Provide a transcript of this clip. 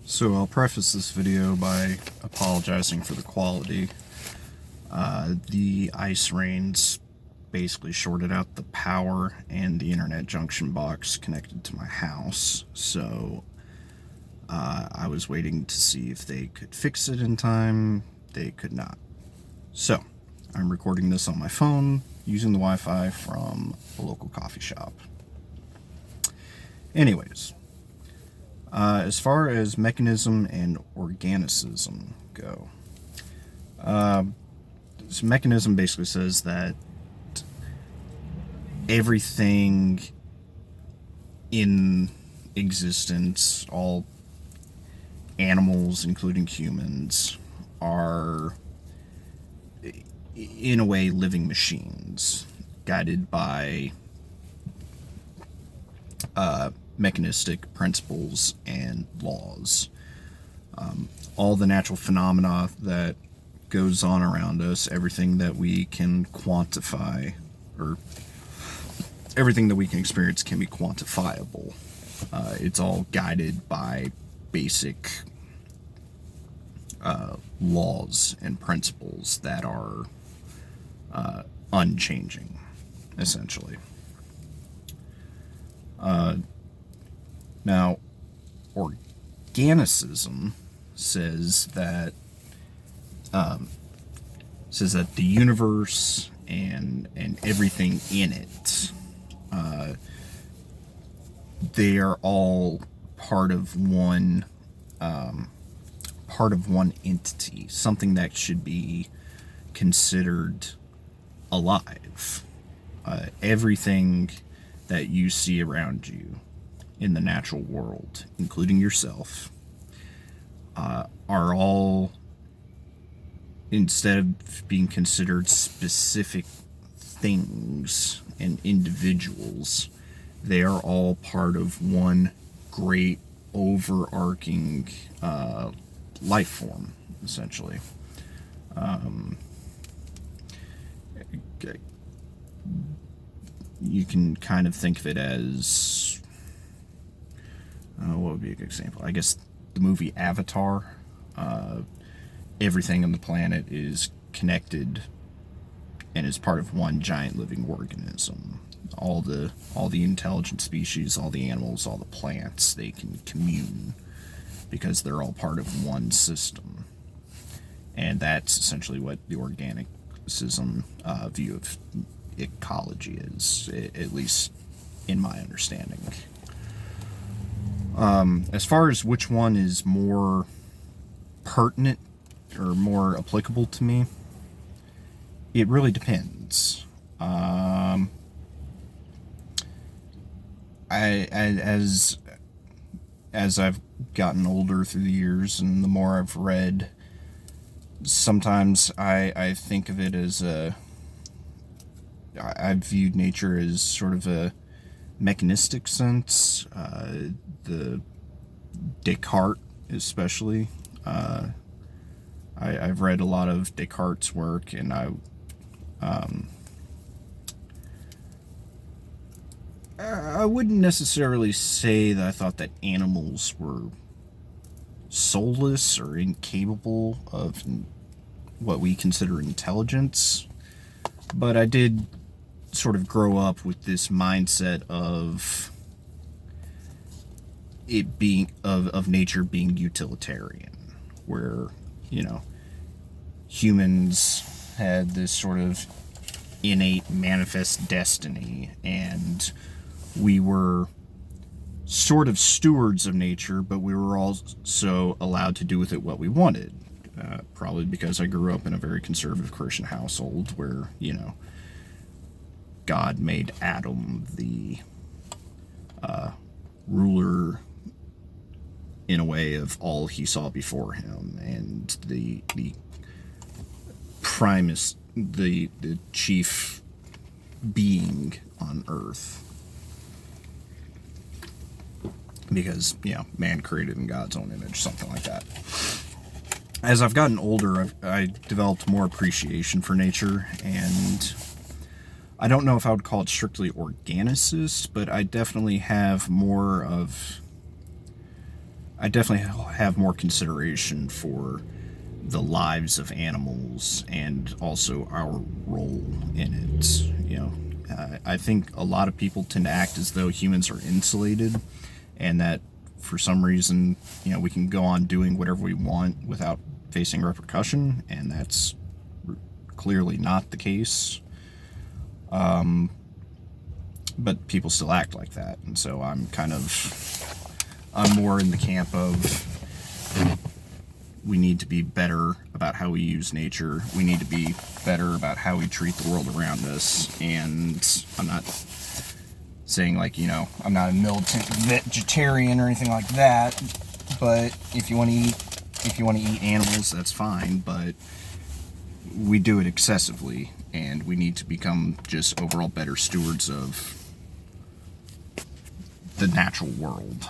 So I'll preface this video by apologizing for the quality. The ice rains basically shorted out the power and the internet junction box connected to my house, so I was waiting to see if they could fix it in time. They could not. So I'm recording this on my phone using the Wi-Fi from a local coffee shop. Anyways, as far as mechanism and organicism go, this mechanism basically says that everything in existence, all animals, including humans, are in a way living machines guided by mechanistic principles and laws. All the natural phenomena that goes on around us, everything that we can quantify, or everything that we can experience can be quantifiable. It's all guided by basic laws and principles that are unchanging, essentially. Now, organicism says that the universe and everything in it, they are all part of one entity, something that should be considered alive. Everything that you see around you in the natural world, including yourself, are all, instead of being considered specific things and individuals, they are all part of one great overarching life form, essentially. You can kind of think of it as, what would be a good example? I guess the movie Avatar. Everything on the planet is connected and is part of one giant living organism. All the intelligent species, all the animals, all the plants, they can commune because they're all part of one system. And that's essentially what the organicism view of ecology is, at least in my understanding. As far as which one is more pertinent or more applicable to me, it really depends. As I've gotten older through the years and the more I've read, sometimes I think of it as I've viewed nature as sort of a mechanistic sense. The Descartes, especially. I've read a lot of Descartes' work, and I wouldn't necessarily say that I thought that animals were soulless or incapable of what we consider intelligence, but I did sort of grow up with this mindset of it being of nature being utilitarian, where, you know, humans had this sort of innate manifest destiny, and we were sort of stewards of nature, but we were also allowed to do with it what we wanted. Probably because I grew up in a very conservative Christian household where, you know, God made Adam the ruler in a way of all he saw before him, and the primus, the chief being on earth, because, you know, man created in God's own image, something like that. As I've gotten older, I developed more appreciation for nature, and I don't know if I would call it strictly organicist, but I definitely have more of I definitely have more consideration for the lives of animals and also our role in it. I think a lot of people tend to act as though humans are insulated, and that for some reason, we can go on doing whatever we want without facing repercussion, and that's clearly not the case. But people still act like that, and so I'm more in the camp of we need to be better about how we use nature. We need to be better about how we treat the world around us. And I'm not saying I'm not a militant vegetarian or anything like that. But if you want to eat animals, that's fine. But we do it excessively, and we need to become just overall better stewards of the natural world.